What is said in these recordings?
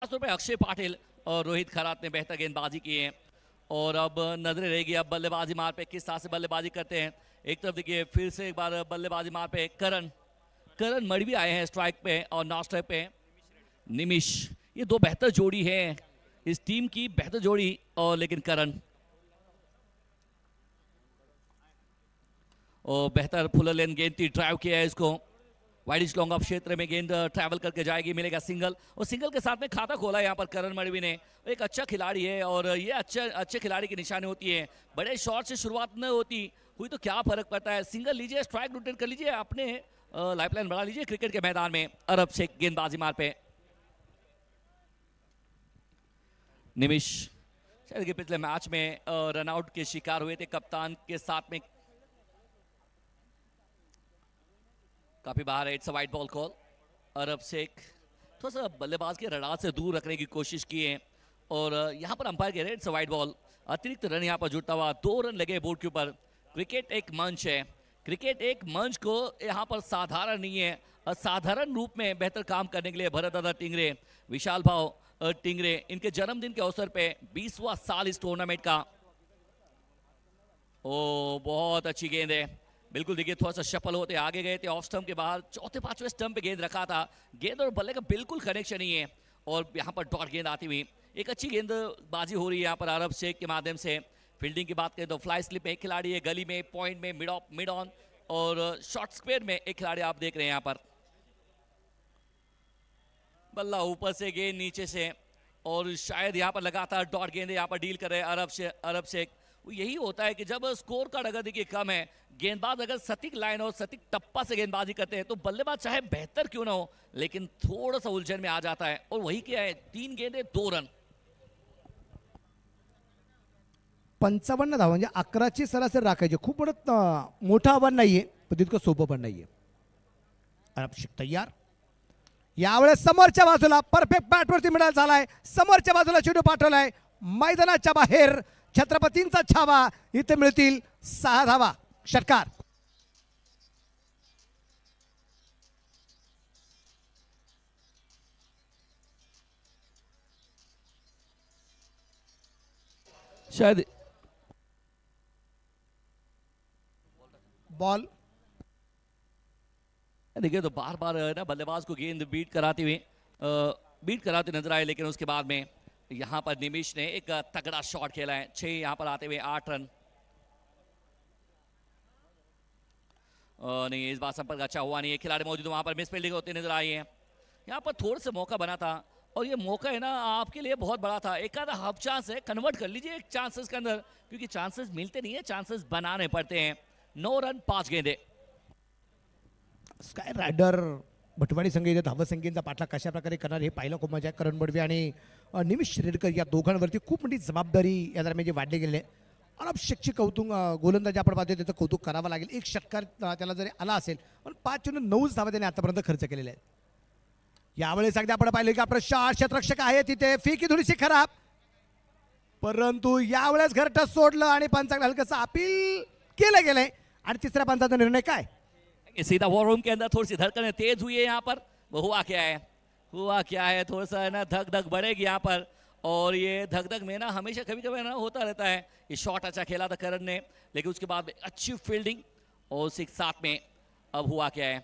खासतौर पे अक्षय पाटिल और रोहित खरात ने बेहतर गेंदबाजी की है। और अब नजरें रहेगी अब बल्लेबाजी मार पे किस तरह से बल्लेबाजी करते हैं। एक तरफ देखिए फिर से एक बार बल्लेबाजी मार पे करण मड़वी आए हैं स्ट्राइक पे और नॉन स्ट्राइक पे निमिष। ये दो बेहतर जोड़ी है इस टीम की, बेहतर जोड़ी। और लेकिन करण और बेहतर फुलर लेन गेंद थी, ड्राइव किया है इसको वाइडिश लॉन्ग ऑफ क्षेत्र में, गेंद ट्रैवल करके जाएगी, मिलेगा सिंगल। और सिंगल के साथ में खाता खोला यहाँ पर करण मड़वी ने। एक अच्छा खिलाड़ी है और ये अच्छे खिलाड़ी की निशानी होती है। बड़े शॉट से शुरुआत न होती हुई तो क्या फर्क पड़ता है, सिंगल लीजिए, स्ट्राइक रोटेट कर लीजिए, अपने लाइफलाइन बढ़ा लीजिए क्रिकेट के मैदान में। अरब शेख गेंदबाजी मार पे निमिष शायद कि पिछले मैच में रनआउट के शिकार हुए थे कप्तान के साथ में, काफी बाहर है। It's a wide ball call. अरब शेख थोड़ा सा बल्लेबाज के रडार से दूर रखने की कोशिश की है और यहाँ पर अंपायर कह रहे हैं इट्स अ वाइड बॉल। अतिरिक्त रन यहाँ पर जुड़ता हुआ, 2 रन लगे बोर्ड के ऊपर। क्रिकेट एक मंच है, क्रिकेट एक मंच को यहाँ पर साधारण नहीं है, असाधारण रूप में बेहतर काम करने के लिए भरत दादा टिंगरे, विशाल भाव टिंगरे, इनके जन्मदिन के अवसर पे 20वां साल इस टूर्नामेंट का। ओ बहुत अच्छी गेंद है, बिल्कुल देखिए थोड़ा सा सफल होते आगे गए थे, ऑफ स्टंप के बाहर चौथे पांचवें स्टंप पे गेंद रखा था। गेंद और बल्ले का बिल्कुल कनेक्शन नहीं है और यहाँ पर डॉट गेंद आती हुई एक अच्छी गेंदबाजी हो रही है यहाँ पर अरब शेख के माध्यम से। फील्डिंग की बात करें तो फ्लाई स्लिप में एक खिलाड़ी है, गली में, पॉइंट में, मिड ऑन और शॉर्ट स्क्वायर में एक खिलाड़ी आप देख रहे हैं यहाँ पर। बल्ला ऊपर से गेंद नीचे से और शायद यहाँ पर लगातार डॉट गेंद यहाँ पर डील कर रहे हैं अरब शेख। यही होता है कि जब स्कोर कार्ड अगर देखिए कम है, गेंदबाज अगर सटीक लाइन और सटीक टप्पा से गेंदबाजी करते हैं तो बल्लेबाज चाहे बेहतर क्यों ना हो लेकिन थोड़ा सा उलझन में आ जाता है। और वही क्या है, 3 गेंदे 2 रन। 55 धावा म्हणजे 11ची सरासरी राखायची, खूप मोठं आव्हान नाहीये पण तितकं सोपं पण नाहीये। अरब शेख तयार, यावेळेस समोरच्या बाजूला परफेक्ट बॅटवरती मिळाला झालाय, समोरच्या बाजूला चेंडू पाठवलाय मैदानाच्या बाहेर, छत्रपतींचा छावा, इथे मिळतील 6 धावा। षटकार शायद बॉल देखिए तो बार बार ना बल्लेबाज को गेंद बीट कराते नजर आए, लेकिन उसके बाद में यहाँ पर निमिष ने एक तगड़ा शॉट खेला है। 6 यहाँ पर आते हुए 8 रन। नहीं इस बार संपर्क अच्छा हुआ नहीं है, खिलाड़ी मौजूद वहां पर मिस फील्डिंग होती नजर आई है। यहाँ पर थोड़ा सा मौका बना था और ये मौका है ना आपके लिए बहुत बड़ा था, एक आधा हाफ चांस है, कन्वर्ट कर लीजिए एक चांसेस के अंदर, क्योंकि चांसेस मिलते नहीं है, चांसेस बनाने पड़ते हैं। 9 रन 5 गेंदे। स्काय रायडर भटवाडी संघ इथे धावसंख्येचा पाठलाग कशा प्रकारे करणार हे पाहिलं खूप मजा। करण बडवे आणि निमिष शिरेडकर या दोघांवरती खूप मोठी जबाबदारी या दरम्यान जे वाढले गेले। अरब शेखची कौतुक गोलंदाजी आपण पाहतोय त्याचं कौतुक करावं लागेल। एक षटकार त्याला जरी आला असेल पण 5-9 धावा त्याने आतापर्यंत खर्च केलेले आहेत। यावेळेस अगदी आपण पाहिलं की आपलं क्षेत्ररक्षक आहे तिथे, फेकी थोडीशी खराब, परंतु यावेळेस घरटं सोडलं आणि पंचांना हलकंसं अपील केलं गेलंय आणि तिसऱ्या पंचाचा निर्णय काय। सीधा वॉर रूम के अंदर थोड़ी सी धड़कनें तेज हुई है यहाँ पर। वो हुआ क्या है, थोड़ा सा ना धक धक बढ़ेगी यहाँ पर। और ये धक धक में ना हमेशा कभी कभी ना होता रहता है। ये शॉट अच्छा खेला था करण ने, लेकिन उसके बाद अच्छी फील्डिंग और 6-7 में अब हुआ क्या है,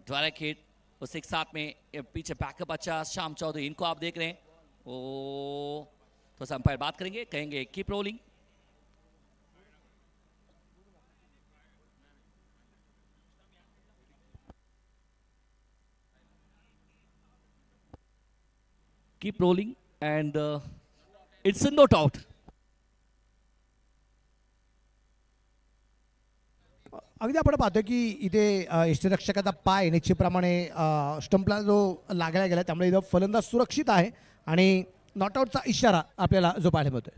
डायरेक्ट हिट और 6-7 में पीछे बैकअप अच्छा श्याम चौधरी, इनको आप देख रहे हैं। ओ तो अंपायर बात करेंगे, कहेंगे keep rolling. Keep rolling and it's a not out. अगदी आपण पाहतो की इथे यष्टिरक्षकाचा पाय निश्चितप्रमाणे स्टंपला जो लागला गेला त्यामुळे इथं फलंदाज सुरक्षित आहे आणि नॉट आउटचा इशारा आपल्याला जो पाहायला मिळतोय।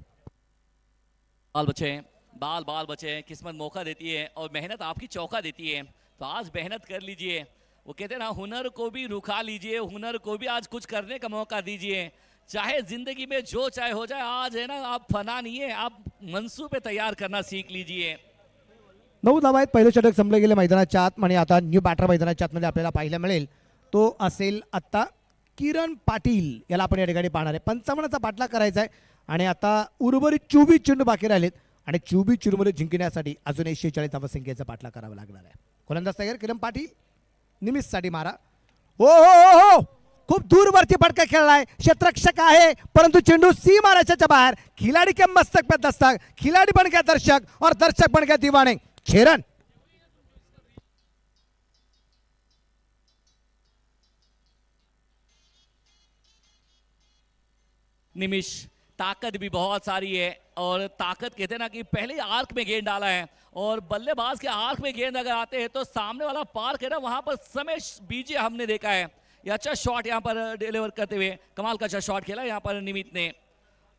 बाल बचे, किस्मत मौका देती है और मेहनत आपकी चौका देती है, तो आज मेहनत कर लीजिए। वो कहते हैं ना हुनर को भी रुखा लीजिए, हुनर को भी आज कुछ करने का मौका दीजिए। चाहे जिंदगी में जो चाहे हो जाए, आज है ना आप फना नहीं है, आप मनसूबे तैयार करना सीख लीजिए। 9 धावा आहेत, पहिलं षटक संपले गेले मैदानाच्या आत आणि आता न्यू बॅटर मैदानाच्या आतमध्ये आपल्याला पाहायला मिळेल तो असेल आता किरण पाटील याला आपण या ठिकाणी पाहणार आहे. 55चा पाठलाग करायचा आहे आणि आता उर्वरित 24 चेंडू बाकी राहिलेत आणि 24 चेंडूमध्ये जिंकण्यासाठी अजून 140 धावसंख्येचा पाठलाग करावा लागणार आहे. गोलंदाज तयार किरण पाटील, निमिषसाठी मारा. हो हो हो, खूप दूरवरती फटका खेळलाय, क्षेत्ररक्षक आहे परंतु चेंडू सीमारेषेच्या बाहेर. खिलाडी के मस्तक पे दस्तक, खिलाडी बन गया दर्शक और दर्शक बन गया दीवाने. 6 रन. निमिष ताकत भी बहुत सारी है और ताकत कहते हैं ना कि पहले आर्क में गेंद डाला है और बल्लेबाज के आर्क में गेंद अगर आते हैं तो सामने वाला पार्क है ना वहां पर समय बीजे हमने देखा है. ये अच्छा शॉट यहाँ पर डिलीवर करते हुए कमाल का अच्छा शॉट खेला यहाँ पर निमित ने.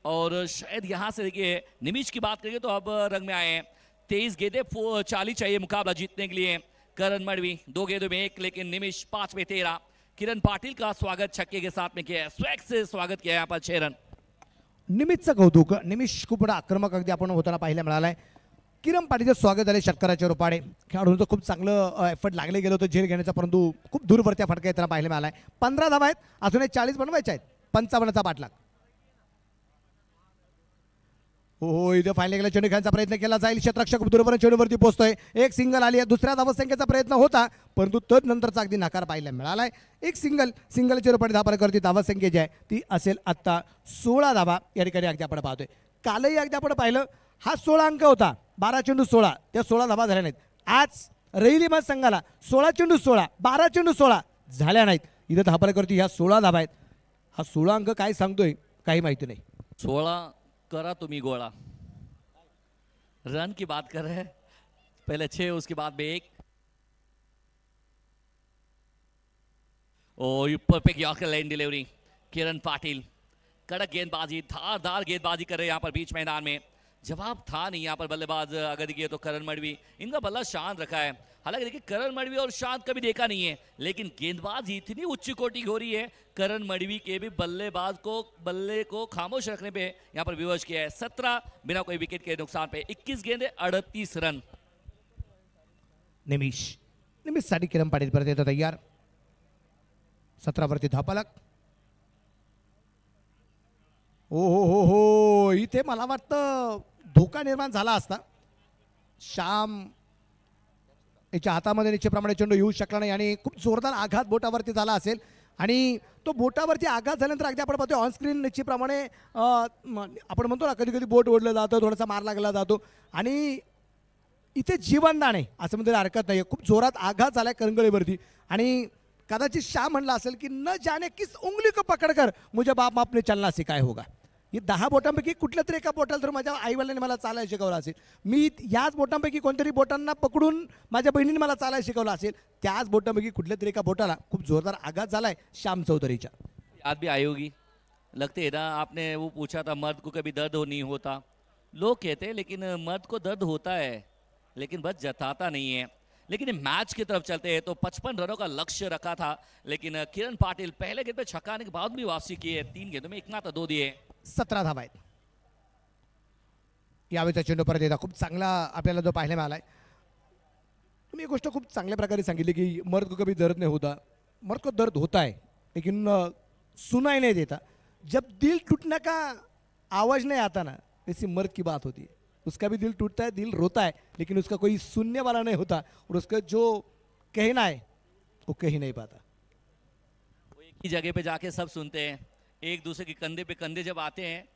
और शायद यहाँ से देखिए निमिष की बात करिए तो अब रंग में आए हैं. 23 गेंदे 40 चाहिए मुकाबला जीतने के लिए. करण मडवी 2 गेंदों में 1, लेकिन निमिष 5 में 13. किरण पाटिल का स्वागत छक्के के साथ में किया है, स्वैग से स्वागत किया यहाँ पर 6 रन. निमिषचं कौतुक. निमिष खूप मोठा आक्रमक अगदी आपण होताना पाहायला मिळालाय. किरण पाटीलचं स्वागत झाले षटकाराच्या रूपाने. खेळाडूंचं खूप चांगलं एफर्ट लागले गेलं होतं झेल घेण्याचा, परंतु खूप दूरवरती फटका येताना पाहायला मिळालाय. 15 धावा आहेत, अजून 40 बनवायचे आहेत. 55चा पाठलाग. हो, इथे फायनल गेला चेंडू खेळण्याचा प्रयत्न केला जाईल. क्षेत्ररक्षक दूरवरून चेंडूवरती पोहोचतोय. एक सिंगल आली आहे, दुसऱ्या धावसंख्येचा प्रयत्न होता परंतु तदनंतरचा अगदी नकार पाहायला मिळालाय. एक सिंगलच्या रूपाने धावा करते. धावसंख्या जी आहे ती असेल आता 16 धावा या ठिकाणी अगदी आपण पाहतोय. कालही अगदी आपण पाहिलं हा 16 अंक होता, 12 चेंडू 16, त्या 16 धावा झाल्या नाहीत. आज रहिली मत संघाला 16 चेंडू 16, 12 चेंडू 16 झाल्या नाहीत. इथे धावा करते ह्या 16 धावा आहेत. हा 16 अंक काय सांगतोय काही माहिती नाही. 16 करा तुम्ही गोळा. रन की बात कर रहे हैं, पहले 6 उसके बाद में 1. और परफेक्ट यॉर्कर लाइन डिलीवरी. किरण पाटिल कड़क गेंदबाजी, धारदार गेंदबाजी कर रहे हैं यहाँ पर बीच मैदान में. जवाब था नहीं यहाँ पर बल्लेबाज अगर देखिए तो करण मडवी. इनका बल्ला शांत रखा है. हालांकि देखिए करण मडवी और शांत कभी देखा नहीं है, लेकिन गेंदबाजी इतनी उच्च कोटि हो रही है. करण मडवी के भी बल्लेबाज को बल्ले को खामोश रखने पे यहाँ पर विवश किया है. 17 बिना कोई विकेट के नुकसान पे. 21 गेंदे 38 रन. निमिषसाठी किरण पाटील परत येतो तयार. 17 वरती धापालक. हो हो हो हो, इथे मला वाटतं धोका निर्माण झाला असता. श्याम याच्या हातामध्ये निश्चितप्रमाणे चेंडू येऊ शकला नाही आणि खूप जोरदार आघात बोटावरती झाला असेल आणि तो बोटावरती आघात झाल्यानंतर अगदी आपण पाहतो ऑनस्क्रीन निश्चितप्रमाणे आपण म्हणतो ना कधी कधी बोट ओढलं जातं, थोडासा मार लागला जातो आणि इथे जीवनदान आहे असं म्हणजे हरकत नाही. खूप जोरात आघात झालाय करंगळीवरती आणि कदाचित श्याम म्हणला असेल की न जाने किस उंगली को पकडकर मुझे बाप आपने चलना सिखाया होगा. ही 10 बोटांपैकी कुठल्या तरी एका बोटाला तर माझ्या आईवडिलांनी मला चालायला शिकवलं असेल. मी याच बोटांपैकी कोणतरी बोटांना पकडून माझ्या बहिणीने मला चालायला शिकवलं असेल. त्याच बोटांपैकी कुठल्या तरी एका बोटाला खूप जोरदार आघात झालाय श्याम चौधरीच्या. याद भी आई होगी. लगते है ना, आपने वो पूछा था मर्द को कभी दर्द नहीं होता. लोग कहते हैं लेकिन मर्द को दर्द होता है लेकिन बस जताता नहीं है. लेकिन मैच की तरफ चलते हैं तो 55 रनों का लक्ष्य रखा था, लेकिन किरण पाटिल पहले गेंद पे छक्का आने के बाद भी वापसी की है. 3 गेंदों में 1 ना 2 दिए. 17 धावा आहेत. यावेळेचा चेंडू परत येतात. खूप चांगला आपल्याला जो पाहायला मिळालाय. तुम्ही एक गोष्ट खूप चांगल्या प्रकारे सांगितली की मर्द को कभी दर्द नहीं होता. मर्द को दर्द होता है लेकिन सुनाई नहीं देता. जब दिल टूटने का आवाज नहीं आता ना, वैसी मर्द की बात होती है. उसका भी दिल टूटता है, दिल रोता है, लेकिन उसका कोई सुनने वाला नहीं होता और उसका जो कहना है वो कह नहीं पाता. वो एक ही जगह पे जाके सब सुनते हैं, एक दूसरे के कंधे पे कंधे जब आते हैं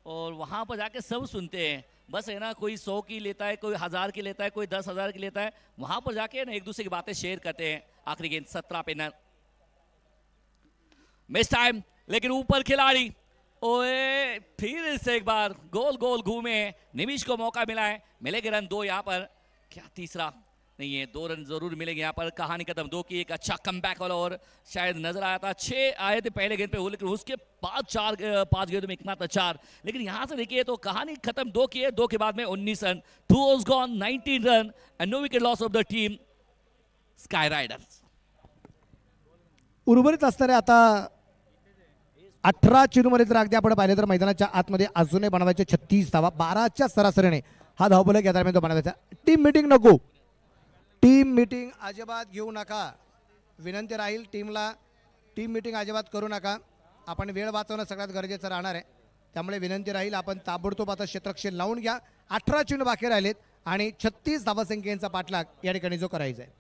और वहाँ पर जाके सब सुनते हैं. बस है ना, कोई 100 की लेता है, कोई 1000 की लेता है, कोई 10,000 की लेता है. वहाँ पर जाके ना एक दूसरे की बातें शेयर करते हैं. आखिरी गेंद 17 पे न मिस टाइम, लेकिन ऊपर खिलाड़ी ओए फिर से एक बार गोल गोल घूमे. निमिष को मौका मिला है, मिलेंगे रन 2 यहाँ पर. क्या तीसरा नहीं है, 2 रन जरूर मिलेंगे यहाँ पर. कहानी खत्म. 2 की एक अच्छा कमबैक वाला और शायद नजर आया था. 6 आए थे पहले गेंद पे, लेकिन उसके बाद 5 गेंदों में 1 ना 4. लेकिन यहाँ से देखिए तो कहानी खत्म. 2 किए, 2 के बाद में 19 run. 2 was gone, 19 run and no wicket loss of the team Sky Riders. उर्वरित असणारे आता 18 चेंडूमध्ये जर अगदी आपण पाहिले तर मैदानाच्या आतमध्ये अजूनही बनवायचे 36 धावा. 12च्या सरासरीने हा धावफलक या दरम्यान तो बनवायचा. टीम मीटिंग नको, टीम मीटिंग अजिबात घेऊ नका. विनंती राहील टीमला टीम मीटिंग अजिबात करू नका. आपण वेळ वाचवणं सगळ्यात गरजेचं राहणार आहे. त्यामुळे विनंती राहील आपण ताबडतोब आता क्षेत्ररक्षण लावून घ्या. 18 चेंडू बाकी राहिलेत आणि 36 धावसंख्येचा पाठलाग या ठिकाणी जो करायचा आहे.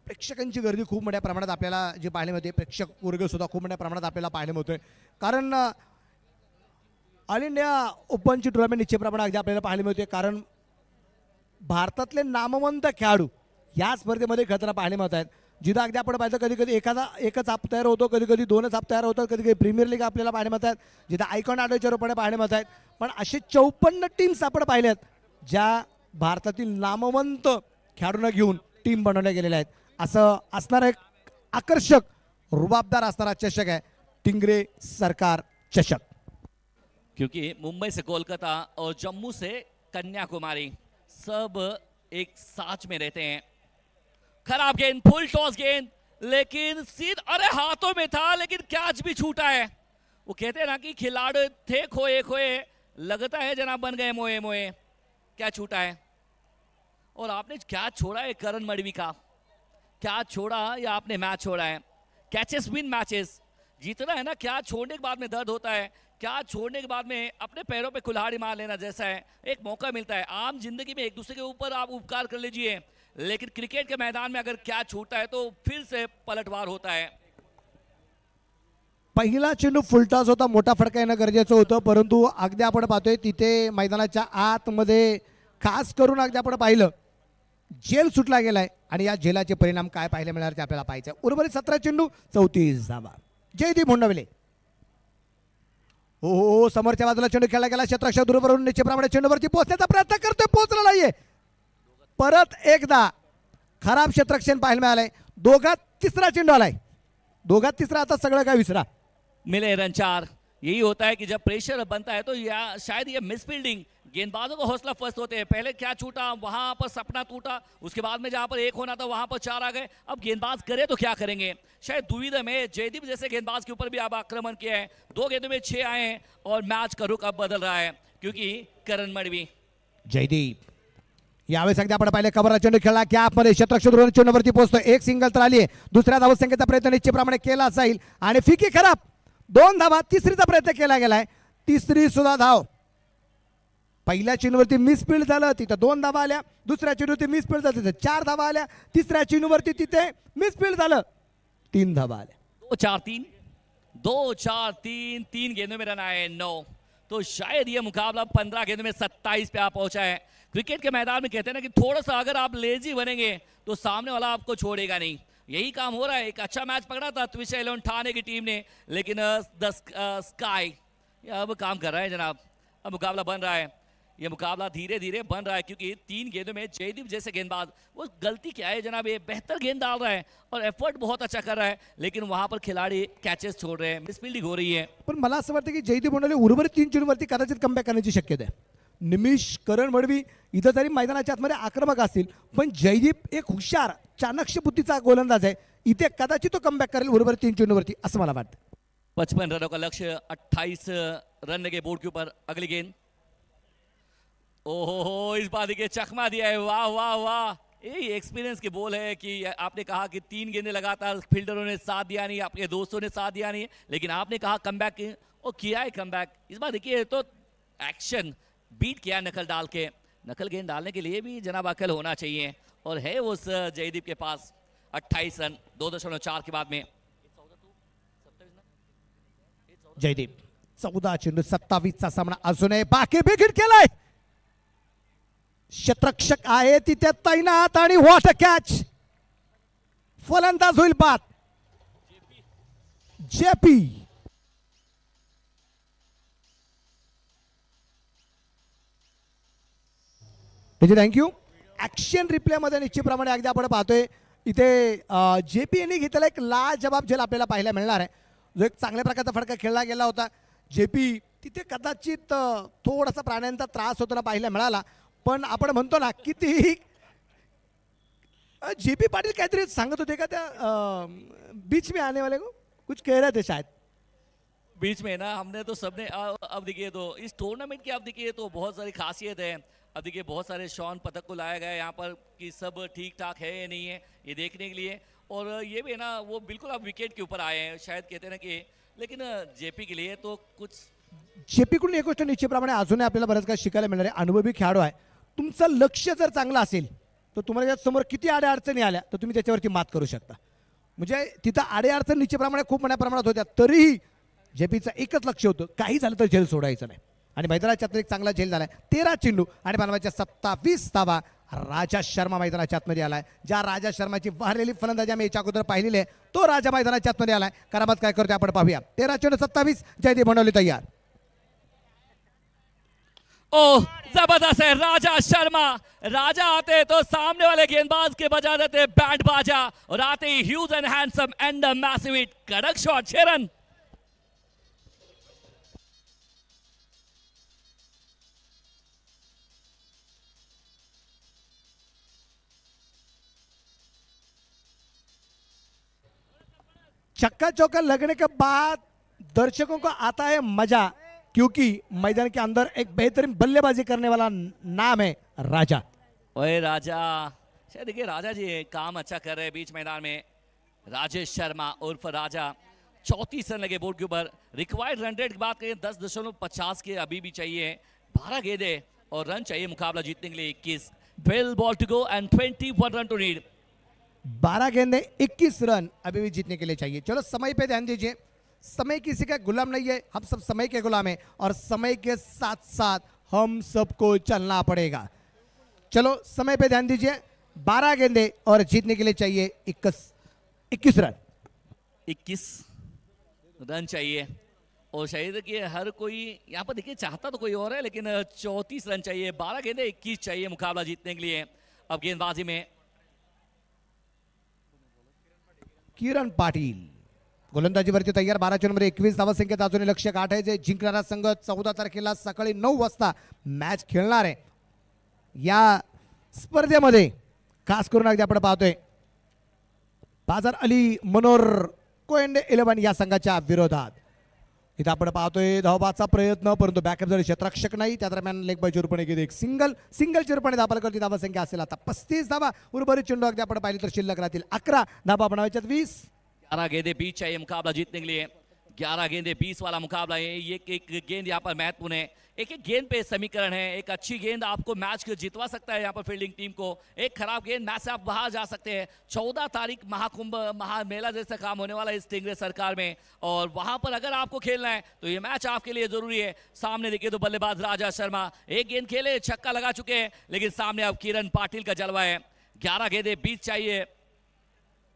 प्रेक्षकांची गर्दी खूप मोठ्या प्रमाणात आपल्याला जी पाहायला मिळते, प्रेक्षक वर्ग सुद्धा खूप मोठ्या प्रमाणात आपल्याला पाहायला मिळतोय. कारण ऑल इंडिया ओपनची टुर्नामेंट निश्चितप्रमाणे अगदी आपल्याला पाहायला मिळते. कारण भारतातले नामवंत खेळाडू या स्पर्धेमध्ये खेळताना पाहायला मिळत आहेत. जिथं अगदी आपण पाहिजे कधी कधी एकच आप तयार होतो, कधी कधी दोनच आप तयार होतात, कधी कधी प्रीमियर लीग आपल्याला पाहायला मिळत आहेत, जिथं आयकॉन आडोच्या रूपाने पाहायला मिळत आहेत. पण असे 54 टीम्स आपण पाहिल्यात ज्या भारतातील नामवंत खेळाडूंना घेऊन टीम बनवल्या गेलेल्या आहेत. असं असणारा एक आकर्षक रुबाबदार असणारा चषक आहे टिंगरे सरकार चषक. क्योंकि मुंबई से कोलकाता और जम्मू से कन्याकुमारी सब एक साथ में रहते हैं. खराब गेंद, फुल टॉस गेंद, लेकिन सीध अरे हाथों में था लेकिन कैच भी छूटा है. वो कहते हैं ना कि खिलाड़ी थे खोए खोए, लगता है जनाब बन गए मोए मोए. क्या छूटा है और आपने क्या छोड़ा है करण मडवी का, क्या छोड़ा या आपने मैच छोड़ा है. Catches win matches. जीतना है ना, क्या छोड़ने के बाद में दर्द होता है, क्या छोड़ने के बाद में अपने पैरों पे कुल्हाड़ी मार लेना जैसा है. एक मौका मिलता है. आम जिंदगी में एक दूसरे के ऊपर आप उपकार कर लीजिए, लेकिन क्रिकेट के मैदान में अगर क्या छूटा है तो फिर से पलटवार होता है. पहिला चेंडू फुलटॉस होता, मोठा फटका येणं गरजेचं होतं, परंतु अगदी आपण पाहतोय तिथे मैदानाच्या आतमध्ये खास करून अगदी आपण पाहिलं जेल सुटला गेलाय आणि या जेलाचे परिणाम काय पाहायला मिळणार ते आपल्याला पाहायचं. उर्वरित 17 चेंडू 34 धावा. जयदीप होंडविले. हो, समोरच्या बाजूला चेंडू खेळला गेला. क्षेत्ररक्षक दूरवरून निश्चितप्रमाणे चेंडूवरती पोहोचण्याचा प्रयत्न करतोय, पोहोचला नाहीये. परत एकदा खराब क्षेत्ररक्षण पाहायला मिळालंय. दोघात तिसरा चेंडू आलाय, दोघात तिसरा. आता सगळं काय विसरा. मिले रन 4. यही होता है कि जब प्रेशर बनता है तो शायद ये मिसफील्डिंग, गेंदबाजों का हौसला फर्स्ट होते हैं. पहले क्या छूटा, वहां पर सपना टूटा, उसके बाद में जहां पर एक होना था वहां पर 4 आ गए. अब गेंदबाज करे तो क्या करेंगे. शायद दुविधा में जयदीप जैसे गेंदबाज के ऊपर भी अब आक्रमण किया है. 2 गेंदों में 6 आए हैं और मैच का रुख अब बदल रहा है क्योंकि करण मडवी. जयदीप यावेळेस अगदी आपण पाहिले कबरा चेंडू खेळला की आपमध्ये क्षेत्ररक्षक चेंडूवरती पोहोचतो. एक सिंगल तर आली आहे. दुसऱ्या धावसंख्येचा प्रयत्न निश्चितप्रमाणे केला जाईल आणि फिकी खराब. 2 धावा. तिसरीचा प्रयत्न केला गेलाय. तिसरी सुद्धा धाव. पहिल्या चेंडूवरती मिसफील्ड झालं, तिथं 2 धावा आल्या. दुसऱ्या चेंडूवरती मिसफील्ड झालं, तिथं 4 धावा आल्या. तिसऱ्या चेंडूवरती तिथे मिसफील्ड झालं, 3 धावा आल्या. 2-4-3 2-4-3 3 गेंदों में रन आए 9. तो शायद ये मुकाबला 15 गेंदों में 27 पे आ पहुंचा है. क्रिकेट के मैदान में कहते हैं ना कि थोड़ा सा अगर आप लेजी बनेंगे तो सामने वाला आपको छोड़ेगा नहीं. यही काम हो रहा है. एक अच्छा मैच पकड़ा था ट्विस्टर 11 ठाणे की टीम ने, लेकिन द स्काई अब काम कर रहा है जनाब. अब मुकाबला बन रहा है. ये मुकाबला धीरे धीरे बन रहा है क्योंकि 3 गेंदों में जयदीप जैसे गेंदबाज, वो गलती क्या है जनाब, ये बेहतर गेंद डाल रहा है और एफर्ट बहुत अच्छा कर रहा है, लेकिन वहां पर खिलाड़ी कैचेस छोड़ रहे हैं, मिसफील्डिंग हो रही है. पण मला असं वाटतं की जयदीप होंडविले उर्वरित 3 चेंडूवरती कदाचित कमबॅक करण्याची शक्यता आहे. निमिष, करण मडवी इथं तरी मैदानाच्या आतमध्ये आक्रमक असतील, पण जयदीप एक हुशार चाणक्य बुद्धीचा गोलंदाज आहे. इथे कदाचित तो कमबॅक करेल उर्वरित 3 चेंडूवरती असं मला वाटतं. 55 रनों का लक्ष्य, 28 रन लगे बोर्ड के ऊपर. अगली गेंद, ओहो, इस बार देखिए चकमा दिया है. वाह वाह वाह. यही एक्सपीरियंस की बोल है कि आपने कहा कि 3 गेंदें लगातार फील्डरों ने साथ दिया नहीं, आपके दोस्तों ने साथ दिया नहीं, लेकिन आपने कहा कमबैक और किया है कमबैक. इस बार देखिए तो एक्शन बीट किया नकल डाल के. नकल गेंद डालने के लिए भी जनाब अकल होना चाहिए और है उस जयदीप के पास. 28 रन 2.4 के बाद में. जयदीप 14 चेंडू 27चा सामना अजूनही बाकी बिघिड केलाय. क्षेत्ररक्षक आहे तिथे तैनात आणि व्हॉट अ कॅच. फलंदाज होईल बाद. JP thank you. ऍक्शन रिप्ले मध्ये निश्चितप्रमाणे अगदी आपण पाहतोय इथे जेपी यांनी घेतलेला एक लाजवाब झेल आपल्याला पाहायला मिळणार आहे. जो एक चांगल्या प्रकारचा फटका खेळला गेला होता. जेपी तिथे कदाचित थोडासा प्राण्यांचा त्रास होताना पाहायला मिळाला, पण आपण म्हणतो ना किती जेपी पाटील काहीतरी सांगत होते का त्या बीच में आने वाले को कुछ कह रहे थे शायद. बीच में ना हमने तो सबने अब देखिए तो इस टूर्नामेंट की अब देखिए तो बहुत सारी खासियत है. अब देखिए बहुत सारे शॉन पदक को लाया गया है यहाँ पर कि सब ठीक ठाक है या नहीं है ये देखने के लिए. और ये भी है ना, वो बिल्कुल अब विकेट के ऊपर आए हैं, शायद कहते हैं ना कि, लेकिन जेपी के लिए तो कुछ जेपीकडून एक गोष्ट निश्चितप्रमाणे अजूनही आपल्याला बरंच काही शिकायला मिळणार आहे. अनुभवी खेळाडू आहे. तुमचं लक्ष जर चांगलं असेल तर तुम्हाला समोर किती अडचणी आल्या तर तुम्ही त्याच्यावरती मात करू शकता. म्हणजे तिथं अडचण निश्चितप्रमाणे खूप मोठ्या प्रमाणात होत्या, तरीही जेपीचं एकच लक्ष होतं, काही झालं तर झेल सोडायचं नाही. आणि मैदानाच्या आतमध्ये एक चांगला झेल झालाय. 13 चेंडू आणि बनवायच्या 27 धावा. राजा शर्मा मैदानाच्या आतमध्ये आलाय. ज्या राजा शर्माची वारलेली फलंदाजी आम्ही याच्या अगोदर पाहिलेली आहे, तो राजा मैदानाच्या आतमध्ये आलाय. करामत काय करतोय आपण पाहूया. 13 चेंडू 27. जयदीप बनवली तयार. ओ जबरदस्त है राजा शर्मा. राजा आते तो सामने वाले गेंदबाज के बजा देते बैंड बाजा, और आते ही huge and handsome and massive hit. कड़क शॉट, 6 रन. छक्का चौका लगने के बाद दर्शकों को आता है मजा, क्योंकि मैदान के अंदर एक बेहतरीन बल्लेबाजी करने वाला नाम है राजा. ओए राजा, शायद देखिए राजा जी काम अच्छा कर रहे हैं बीच मैदान में. राजेश शर्मा उर्फ राजा, 34 रन लगे बोर्ड के ऊपर. रिक्वायर्ड रन रेट की बात करें 10.50 के अभी भी चाहिए. 12 गेंदे और रन चाहिए मुकाबला जीतने के लिए 21. 12 ball to go and 21 run to need. 12 गेंदे 21 रन अभी भी जीतने के लिए चाहिए. चलो समय पे ध्यान दीजिए. समय किसी का गुलाम नहीं है, हम सब समय के गुलाम हैं, और समय के साथ साथ हम सबको चलना पड़ेगा. चलो समय पे ध्यान दीजिए. 12 गेंदे और जीतने के लिए चाहिए 21 रन. 21 रन चाहिए, और शायद कि हर कोई यहाँ पर देखिए चाहता तो कोई और है, लेकिन 34 रन चाहिए. 12 गेंदे 21 चाहिए मुकाबला जीतने के लिए. अब गेंदबाजी में किरण पाटील गोलंदाजीवरती तयार. 12 चेंडूमध्ये 21 धावसंख्येत अजून लक्ष्य गाठायचे. जिंकणारा संघ 14 तारखेला सकाळी 9 वाजता मॅच खेळणार आहे. या स्पर्धेमध्ये खास करून अगदी आपण पाहतोय बाजार अली मनोर कोयंडे 11 या संघाच्या विरोधात. इथं आपण पाहतोय धावबाचा प्रयत्न, परंतु बॅकअप जरी क्षेत्ररक्षक नाही. त्या दरम्यान लेग बाय चिरपणे गेले. एक सिंगल चिरपणे धावा करती. धावसंख्या असेल आता 35 धावा. उर्वरित चेंडू अगदी आपण पाहिले तर शिल्लक राहतील 11 धावा बनवायच्यात 20. 11 गेंदे 20 चाहिए मुकाबला जीतने के लिए. 11 गेंदे 20 वाला मुकाबला है. ये एक गेंद यहाँ पर महत्वपूर्ण है. एक एक गेंद पे समीकरण है. एक अच्छी गेंद आपको मैच को जितवा सकता है यहाँ पर फील्डिंग टीम को. एक खराब गेंद मैच से आप बाहर जा सकते हैं. 14 तारीख महाकुंभ महामेला जैसा काम होने वाला है इस टिंगरे सरकार में, और वहां पर अगर आपको खेलना है तो ये मैच आपके लिए जरूरी है. सामने देखिए तो बल्लेबाज राजा शर्मा एक गेंद खेले, छक्का लगा चुके हैं, लेकिन सामने अब किरण पाटिल का जलवा है. 11 गेंदे 20 चाहिए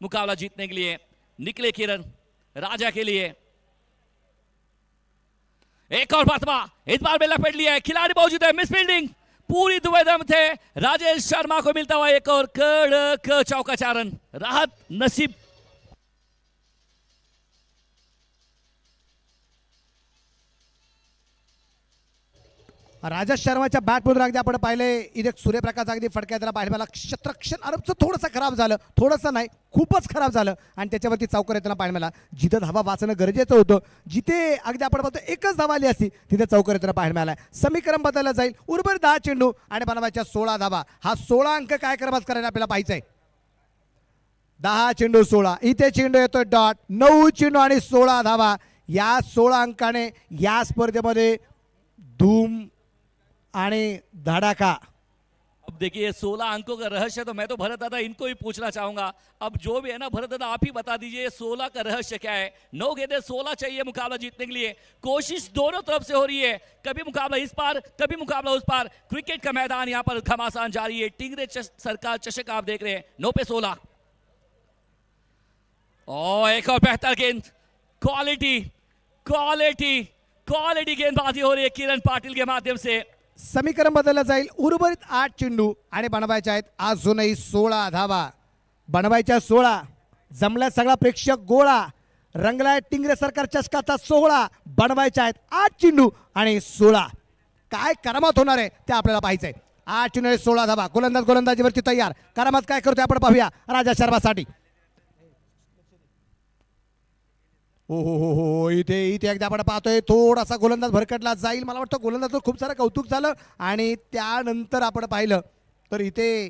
मुकाबला जीतने के लिए. निकले किरण राजा के लिए. एक और मरतबा इस बार में लपेट लिया है. खिलाड़ी मौजूद है. मिस फील्डिंग पूरी दुविधा में थे. राजेश शर्मा को मिलता हुआ एक और कड़क चौका. 4 रन. राहत नसीब. राजा शर्माच्या बॅट मधून अगदी आपण पाहिले इथे सूर्यप्रकाश अगदी फटक्या त्याला पाहिजे. मला क्षेत्ररक्षण अरबचं थोडंसं खराब झालं, थोडंसं नाही खूपच खराब झालं, आणि त्याच्यावरती चौकार येताना पाहिजे. मला जिथं धावा वाचणं गरजेचं होतं, जिथे अगदी आपण बघतो एकच धावा आली असती तिथे चौकार येताना पाहिजे. मला समीकरण बदललं जाईल. उर्वरित 10 चेंडू आणि बनवायच्या 16 धावा. हा 16 अंक काय क्रमात करायला आपल्याला पाहिजे. 10 चेंडू 16. इथे चेंडू येतोय डॉट. 9 चेंडू आणि 16 धावा. या 16 अंकाने या स्पर्धेमध्ये धूम आणि धड़ाका. अब देखिए 16 अंकों का रहस्य तो मैं तो भरत दादा इनको ही पूछना चाहूंगा. अब जो भी है ना भरत दादा आप ही बता दीजिए 16 का रहस्य क्या है. 9 गेंदे 16 चाहिए मुकाबला जीतने के लिए. कोशिश दोनों तरफ से हो रही है. कभी मुकाबला इस पार, कभी मुकाबला उस पार. क्रिकेट का मैदान यहाँ पर घमासान जारी है. टिंगरे सरकार चषक आप देख रहे हैं. 9 पे 16. और एक और बेहतर गेंद. क्वालिटी क्वालिटी क्वालिटी गेंदबाजी हो रही है किरण पाटिल के माध्यम से. समीकरण बदललं जाईल. उर्वरित 8 चेंडू आणि बनवायच्या आहेत अजूनही 16 धावा. बनवायच्या 16. जमला सगळा प्रेक्षक गोळा. रंगलाय टिंगरे सरकार चषकाचा 16. बनवायच्या आहेत 8 चेंडू आणि 16. काय करामत होणार आहे ते आपल्याला पाहायचंय. 8 चेंडू 16 धावा. गोलंदाजीवरती तयार. करामत काय करतोय आपण पाहूया. राजा शर्मासाठी हो हो हो हो. इथे एकदा आपण पाहतोय थोडासा गोलंदाज भरकटला जाईल. मला वाटतं गोलंदाज खूप सारं कौतुक झालं, आणि त्यानंतर आपण पाहिलं तर इथे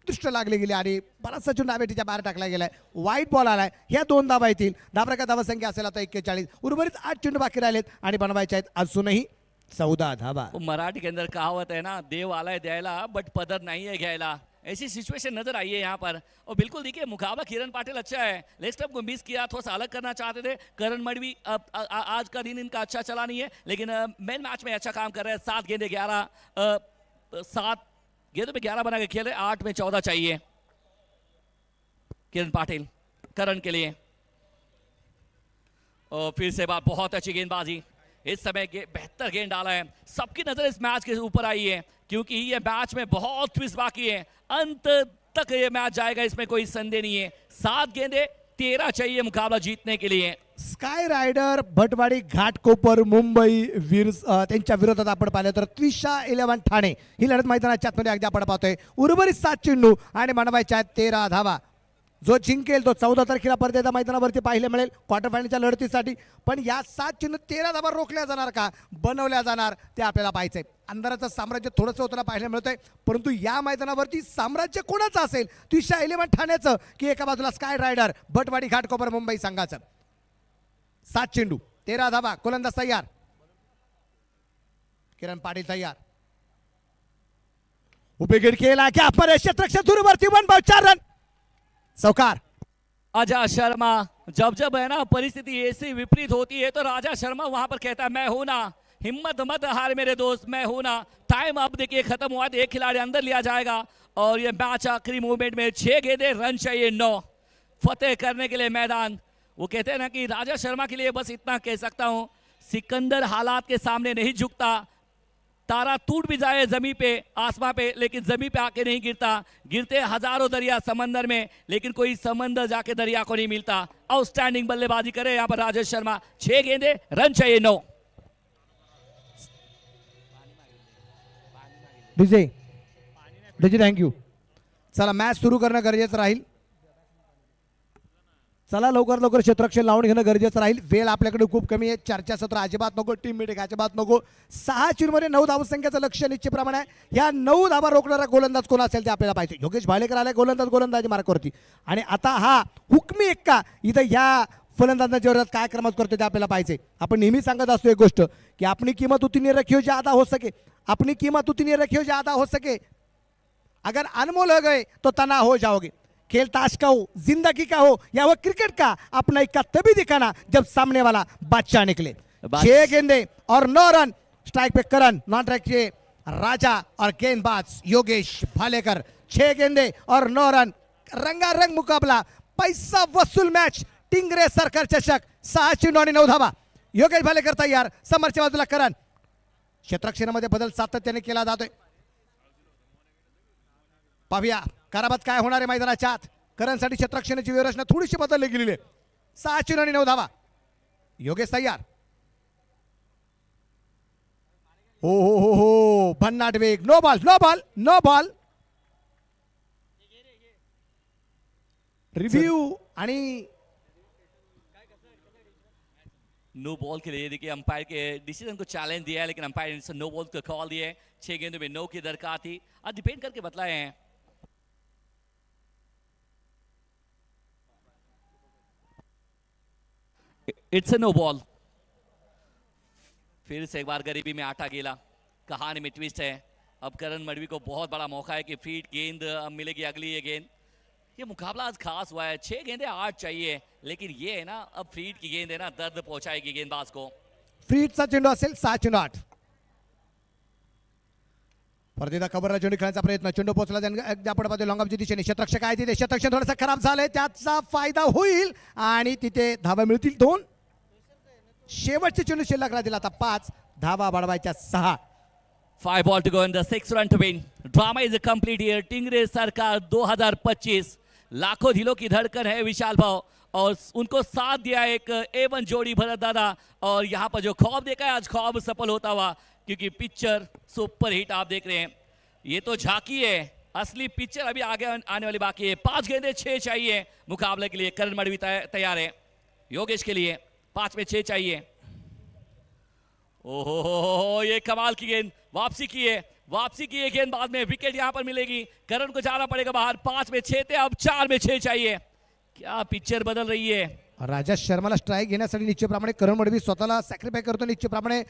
उत्कृष्ट लागले गेले आणि बराचसा चेंडू डाव्या बाहेर टाकला गेलाय. वाईट बॉल आलाय. ह्या 2 धावा येतील. धावफरका धावसंख्या असेल आता 41. उर्वरित 8 चेंडू बाकी राहिलेत आणि बनवायचे आहेत अजूनही 14 धावा. मराठी के अंदर कहावत है ना, देव आलाय द्यायला बट पदर नहीं है घ्यायला. ऐसी सिचुएशन नजर आई है यहाँ पर. और बिल्कुल देखिए मुकाबला किरण पाटिल अच्छा है. लेग स्टंप को मिस किया, थोड़ा सा अलग करना चाहते थे. करण मडवी आज का दिन इनका अच्छा चला नहीं है, लेकिन मेन मैच में अच्छा काम कर रहे हैं. 7 गेंदे 11 बना के खेल रहे. 8 में 14 चाहिए किरण पाटिल करण के लिए. और फिर से बात, बहुत अच्छी गेंदबाजी इस समय बेहतर गेंद डाला है. सबकी नजर इस मैच के ऊपर आई है क्योंकि ये मैच में बहुत ट्विस्ट बाकी है. अंत तक ये मैच जाएगा, इसमें कोई संदेह नहीं है. 7 गेंदे 13 चाहिए मुकाबला जीतने के लिए. स्काय रायडर भटवाडी घाटकोपर मुंबई त्यांच्या विरोधात आपण पाहिलं तर त्रिशा 11 ठाणे ही लढत मैदानाच्या आतमध्ये अगदी आपण पाहतोय. उर्वरित 7 चेंडू आणि बनवायच्या 13 धावा. जो जिंकेल तो 14 तारखेला परत एकदा मैदानावरती पाहायला मिळेल क्वार्टर फायनलच्या लढतीसाठी. पण या 7 चेंडू 13 धावा रोखल्या जाणार का, बनवल्या जाणार ते आपल्याला पाहायचंय. अंधाराचं साम्राज्य थोडंसं होताना पाहायला मिळतंय, परंतु या मैदानावरती साम्राज्य कोणाचं असेल, त्रिशा 11 ठाण्याचं की एका बाजूला स्काय रायडर भटवाडी घाटकोपर मुंबई संघाचं. 7 चेंडू 13 धावा. गोलंदाज तयार. किरण पाटील तयार. उभे गिड केला की आपण क्षेत्ररक्षक दूरवरती 1/4 रन. सौकार. राजा शर्मा, जब है ना परिस्थिति ऐसी विपरीत होती है तो राजा शर्मा वहां पर कहता है मैं हूं ना, हिम्मत मत हार मेरे दोस्त, मैं हूं ना. टाइम अब देखिए खत्म हुआ. एक खिलाड़ी अंदर लिया जाएगा और ये मैच आखिरी मूवमेंट में 6 गेंदे रन चाहिए 9 फतेह करने के लिए मैदान. वो कहते हैं ना कि राजा शर्मा के लिए बस इतना कह सकता हूं, सिकंदर हालात के सामने नहीं झुकता. तारा टूट भी जाए जमीन पे आसमां पे, लेकिन जमीन पे आके नहीं गिरता. गिरते हजारों दरिया समंदर में, लेकिन कोई समंदर जाके दरिया को नहीं मिलता. आउटस्टैंडिंग बल्लेबाजी करे यहाँ पर राजेश शर्मा. 6 गेंदे रन चाहिए 9. DJ thank you. चला मॅच सुरू करणं गरजेचं राहील. चला लवकर लवकर क्षेत्ररक्षण लावून घेणं गरजेचं राहील. वेळ आपल्याकडे खूप कमी आहे. चर्चासत्र अजिबात नको, टीम मीटिंग अजिबात नको. 6 चेंडूमध्ये 9 धावसंख्येचं लक्ष निश्चितप्रमाणे आहे. या 9 धावा रोखणारा गोलंदाज कोण असेल ते आपल्याला पाहिजे. योगेश भालेकर आलाय गोलंदाजी मार्कवरती आणि आता हा हुकमी एक्का इथं या फलंदाजांच्या विरोधात काय क्रमांक करतो ते आपल्याला पाहिजे. आपण नेहमी सांगत असतो एक गोष्ट की अपनी कीमत उतनी रखियो ज्यादा हो सके, अपनी कीमत उतनी रखियो ज्यादा हो सके. अगर अनमोल हो गए तो तना हो जाओगे. खेल ताश का हो, जिंदगी का हो या वो क्रिकेट का, अपना इक्का तभी दिखाना जब सामने वाला बादशाह निकले. 6 गेंदे और 9 रन. स्ट्राइक पे करण, नॉन स्ट्राइक के राजा और गेंदबाज योगेश भालेकर. 6 गेंदे और 9 रन. रंगारंग मुकाबला, पैसा वसूल मॅच. टिंगरे सरकार चषक. 6 चेंडू आणि 9 धावा. योगेश भालेकर तयार. समोरच्या बाजूला करण. क्षेत्ररक्षणामध्ये बदल सातत्याने केला जातोय. पाहूया कराबात काय होणार आहे मैदानाच्या आत. करणसाठी क्षेत्ररक्षणाची व्यवस्था थोडीशी बदलली गेलेली आहे. 6 चेंडू आणि 9 धावा. योगेश तयार. हो हो हो हो भन्नाट वेग. No ball no ball no ball. Review आणि नो बॉल के लिए देखिए अंपायर के डिसीजन को चैलेंज दिया है, लेकिन अंपायर ने नो बॉल का कॉल दिया है. 6 गेंदों में 9 की दरकार थी. आज डिपेंड करके बतलाए हैं. It's a no ball. फिर से एक बार गरीबी में आटा गीला. कहानी में ट्विस्ट है. अब करण मडवी को बहुत बड़ा मौका है कि फीट गेंद अब मिलेगी अगली ये गेंद. ये मुकाबला आज खास हुआ है. 6 गेंदे 8 चाहिए, लेकिन ये है ना अब फ्रीड की गेंद है ना, दर्द पहुंचाएगी गेंदबाज को. फ्रीडचा चेंडू असेल. 6 चेंडू 8. परत एकदा कबरला चेंडू खेळण्याचा प्रयत्न. चेंडू पोहोचला आपण पाहतो लॉंगऑफच्या दिशेने. क्षेत्ररक्षक आहे तिथे. क्षेत्ररक्षण थोडंसं खराब झालंय, त्याचा फायदा होईल आणि तिथे धावा मिळतील 2. शेवटचे चेंडू शिल्लक राहतील आता 5 धावा वाढवायच्या 6. 5 ball to go in the 6th run to win. Drama is complete here. Tingre सरकार 2025. लाखों दिलों की धड़कन है विशाल भाव, और उनको साथ दिया एक A1 जोड़ी भरत दादा. और यहाँ पर जो ख्वाब देखा है आज ख्वाब सफल होता हुआ, क्योंकि पिक्चर सुपर हिट आप देख रहे हैं. ये तो झांकी है, असली पिक्चर अभी आगे आने वाली बाकी है. 5 गेंदे 6 चाहिए मुकाबले के लिए. करण मडवी तैयार है. योगेश के लिए 5 में 6 चाहिए. ओहो, ये कमाल की गेंद, वापसी की है, वापसी की है गेंद, बाद में विकेट यहां पर मिलेगी। करण को जाना पड़ेगा बाहर। 5 में 6 थे, अब 4 में 6 चाहिए। क्या पिक्चर बदल रही है। राजा शर्माला स्ट्राईक घेण्यासाठी निश्चितप्रमाणे करण मडवी स्वतःला सॅक्रिफाय करतो। निश्चितप्रमाणे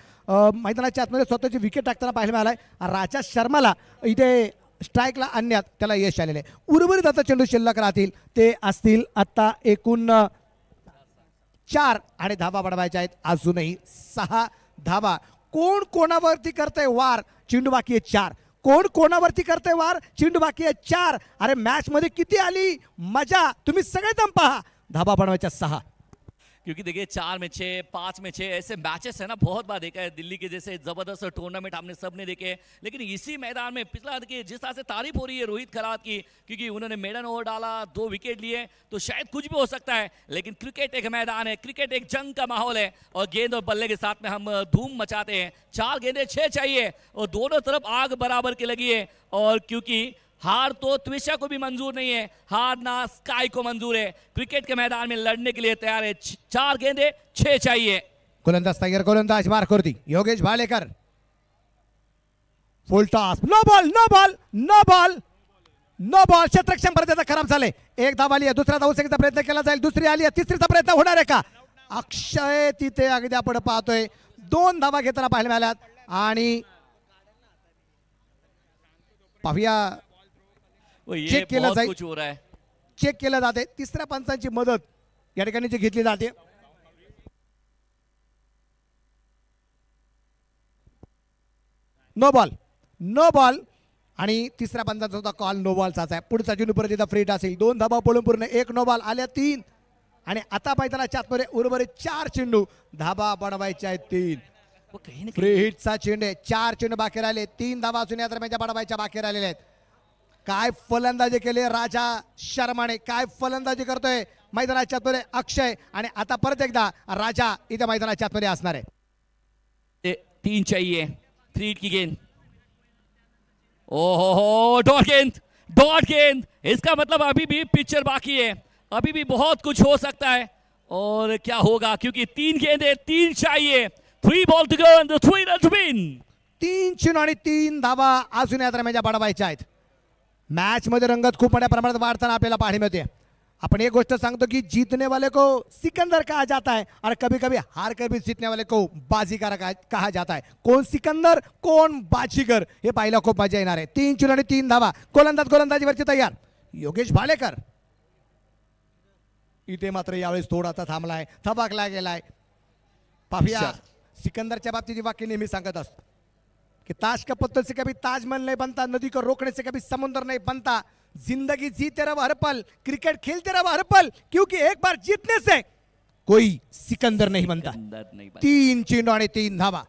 मैदानाच्या आतमध्ये स्वतःची विकेट टाकताना पाहायला मिळालाय। राजा शर्माला इथे स्ट्राईकला आणण्यात त्याला यश आलेले आहे। उर्वरित आता चेंडू शिल्लक राहतील ते असतील आता एकूण 4 आणि धावा बनवायच्या आहेत अजूनही 6 धावा। कोण कोणावरती करतंय वार, चेंडू बाकी आहे 4। कोण कोणावरती करतंय वार, चेंडू बाकी आहे 4। अरे मॅच मध्ये किती आली मजा, तुम्ही सगळेजण पहा। धावा बनवायच्या 6, क्योंकि देखिए 4 में 6, 5 में 6 ऐसे मैचेस है ना, बहुत बार देखा है। दिल्ली के जैसे जबरदस्त टूर्नामेंट हमने सबने देखे, लेकिन इसी मैदान में पिछला देखिए जिस तरह से तारीफ हो रही है रोहित खरात की, क्योंकि उन्होंने मेडन ओवर डाला, 2 विकेट लिए, तो शायद कुछ भी हो सकता है। लेकिन क्रिकेट एक मैदान है, क्रिकेट एक जंग का माहौल है, और गेंद और बल्ले के साथ में हम धूम मचाते हैं। 4 गेंदें 6 चाहिए, और दोनों तरफ आग बराबर की लगी है। और क्योंकि हार तो त्विशा को भी मंजूर नहीं है, हार ना स्काई को मंजूर है। क्रिकेट के मैदान में लड़ने के लिए तैयार है। 4 गेंदे 6 चाहिए। गोलंदाज तयार, गोलंदाज मार्कवरती Yogesh Bhalekar. Full toss, no ball no ball no ball no ball. क्षेत्ररक्षण परत खराब झाले। एक धाव आली आहे, दुसरा धावसंख्येचा प्रयत्न केला जाईल, दुसरी आली आहे, तिसरीचा प्रयत्न होणार आहे का? अक्षय तिथे अगदी आपण पाहतोय 2 धावा घेताना पाहायला मिळाल्यात। आणि पाहूया ये बहुत कुछ हो रहा है। चेक केलं जाते, तिसऱ्या पंचांची मदत या ठिकाणी जी घेतली जाते। नो बॉल नो बॉल, आणि तिसऱ्या पंचांचा सुद्धा कॉल नो बॉलचाच आहे। पुढचा चेंडू परत एकदा फ्री असेल। 2 धावा पळून पूर्ण 1 नो बॉल आल्या 3, आणि आता मैदानाच्या आतमध्ये उर्वरित 4 चेंडू, धावा बनवायच्या आहेत 3। फ्री हिटचा चेंडू आहे, 4 चेंडू बाकी राहिले, 3 धावा असून या दरम्यान बनवायच्या बाकी राहिलेल्या आहेत। काय फलंदाजी केली राजा शर्माने, काय फलंदाजी करतोय मैदानाच्या आतमध्ये अक्षय, आणि आता परत एकदा राजा इथे मैदानाच्या आतमध्ये असणार आहे। 3 चाहिए, 3 की गेंद। ओहो, डॉट गेंद, डॉट गेंद। इसका मतलब अभी भी पिक्चर बाकी है, अभी भी बहुत कुछ हो सकता है। और क्या होगा, क्योंकि 3 गेंदे 3 चाहिए। 3 ball to go and 3 run to win. 3 चेंडू आणि 3 धावा अजून या दरम्यान बनवायच्या आहेत। मॅच मध्ये रंगत खूप मोठ्या प्रमाणात वाढताना आपल्याला पाहायला मिळते। आपण एक गोष्ट सांगतो की जीतने वाले को सिकंदर कहा जाता है, और कभी कभी हार कर भी जीतने वाले को बाजीगर कहा जाता है। कोण सिकंदर कोण बाजीगर हे पाहायला खूप मजा येणार आहे। 3 चेंडू आणि 3 धावा। गोलंदाजीवरती तयार योगेश भालेकर। इथे मात्र यावेळेस थोडासा थांबलाय, थबाकला गेलाय। पाहूया सिकंदरच्या बाबतीत वाक्य नेहमी सांगत असतो कि ताश का पत्तल से कभी ताजमहल नहीं बनता, नदी को रोकने से कभी समुद्र नहीं बनता। जिंदगी जीते रहो हर पल, क्रिकेट खेलते रहो हर पल, क्योंकि एक बार जीतने से कोई सिकंदर नहीं बनता। 3 चेंडू आणि 3 धावा।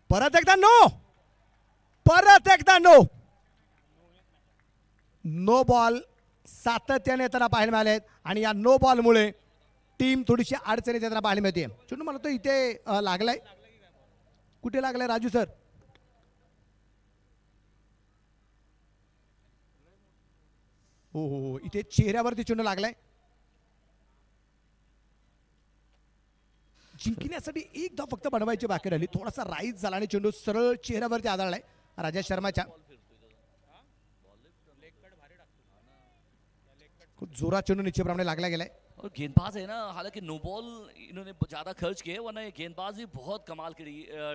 परत एकदा नो, परत एकदा नो। नो बॉल सातत्याने येताना पाहायला मिळाले, आणि या नो बॉल मुळे टीम थोडीशी अडचणीत येताना पाहायला मिळते। चेंडू मला तो इथे लागलाय, कुठे लागलाय राजू सर? हो हो हो, इथे चेहऱ्यावरती चेंडू लागलाय। जिंकण्यासाठी 1 धाव फक्त बनवायची बाकी राहिली, थोडासा राईज झाला आणि चेंडू सरळ चेहऱ्यावरती आदळलाय राजा शर्माच्या। खूप जोरात चेंडू निश्चितप्रमाणे लागला गेलाय। और गेंदबाज है ना, हालांकि नो बॉल इन्होंने ज्यादा खर्च किए, वरना ये गेंदबाज भी बहुत कमाल की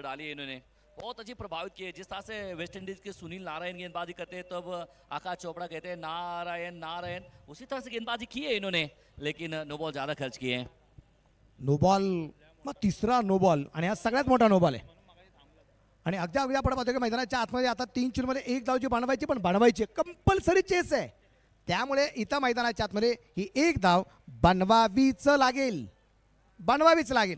डाली है इन्होंने, बहुत अच्छी प्रभावित किए। जिस तरह से वेस्ट इंडीज के सुनील नारायण गेंदबाजी करते हैं, तब आकाश चोपड़ा कहते हैं नारायण नारायण, उसी तरह से गेंदबाजी की है इन्होंने, लेकिन नो बॉल ज्यादा खर्च किए हैं। नो बॉल मग तिसरा नो बॉल, आणि हा सगळ्यात मोठा नो बॉल आहे। आणि अगदी आपण पाहतो की मैदानाच्या आतमध्ये आता 3 चेंडूमध्ये 1 धाव जी बनवायची, पण बनवायची कंपल्सरी चेस आहे। त्यामुळे इथं मैदानाच्या आतमध्ये ही 1 धाव बनवावीच लागेल, बनवावीच लागेल।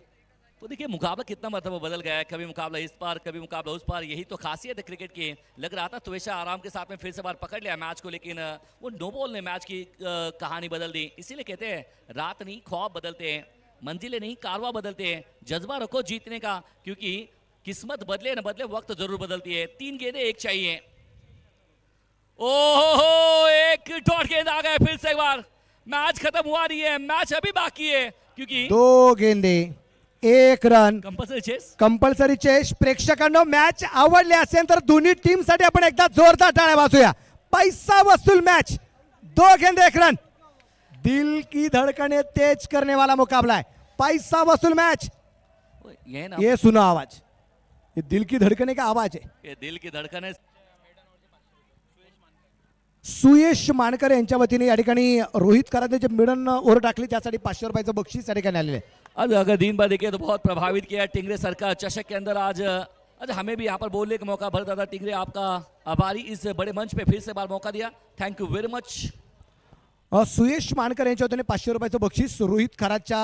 तो देखिए मुकाबला कितना मतलब बदल गया है, कभी मुकाबला इस पार कभी मुकाबला उस पार, यही तो खासियत है क्रिकेट की। लग रहा था त्वेशा आराम के साथ में फिर से बार पकड़ लिया मैच को, लेकिन वो नो बॉल ने मैच की कहानी बदल दी। इसीलिए कहते हैं रात नहीं ख्वाब बदलते हैं, मंजिलें नहीं कारवा बदलते हैं। जज्बा रखो जीतने का, क्योंकि किस्मत बदले न बदले वक्त जरूर बदलती है। 3 गेंदे 1 चाहिए। ओहो, 1 डॉट गेंद आ गए फिर से एक बार। मैच खत्म हुआ नहीं है, मैच अभी बाकी है, क्योंकि 2 गेंदे 1 run. Compulsory chase. Compulsory chase. प्रेक्षकांनो मॅच आवडली असेल तर दोन्ही टीम साठी आपण एकदा जोरदार टाळ्या वाजूया. पैसा वसूल मैच. 2 गेंद 1 रन. दिल की धड़कने तेज करने वाला मुकाबला है. पैसा वसूल मैच. ये सुनो आवाज. ये दिल की धड़कने का आवाज है. ये दिल की धड़कने. सुयश मानकर यांच्या वतीने या ठिकाणी रोहित कराते जे मिडन ओव्हर टाकली त्यासाठी 500 रुपयाचं बक्षीस या ठिकाणी आलेले. आज अगर दिन भर देखिए तो बहुत प्रभावित किया टिंगरे सरकार चषक के अंदर. आज हमें भी यहाँ पर बोलने का मौका भरता था. टिंगरे आपका आभारी इस बड़े मंच पे फिर से बार मौका दिया. Thank you very much. Suyash Mankar यांच्या वतीने 500 रुपयाचं बक्षीस रोहित खरातच्या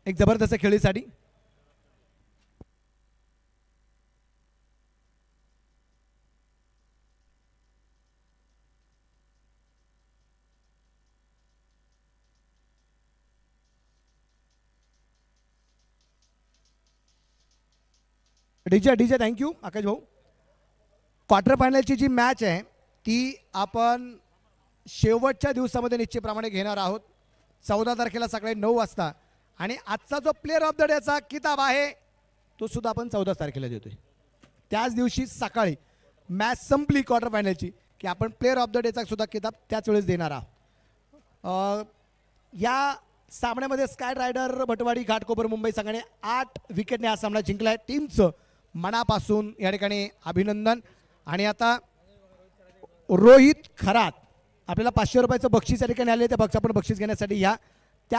एक जबरदस्त खेळीसाठी. डीजे थँक्यू आकाश भाऊ. क्वार्टर फायनलची जी मॅच आहे ती आपण शेवटच्या दिवसामध्ये निश्चितप्रमाणे घेणार आहोत. 14 तारखेला सकाळी 9 वाजता. आणि आजचा जो प्लेअर ऑफ द डेचा किताब आहे तो सुद्धा आपण 14 तारखेला देतोय. त्याच दिवशी सकाळी मॅच संपली क्वार्टर फायनलची की आपण प्लेअर ऑफ द डेचा सुद्धा किताब त्याच वेळेस देणार आहोत. या सामन्यामध्ये स्काय रायडर भटवाडी घाटकोपर मुंबई संघाने 8 विकेटने हा सामना जिंकला आहे. टीमचं मनापासून या ठिकाणी अभिनंदन. आणि आता रोहित खरात आपल्याला 500 रुपयाचं बक्षीस या ठिकाणी आले. त्या आपण बक्षीस घेण्यासाठी या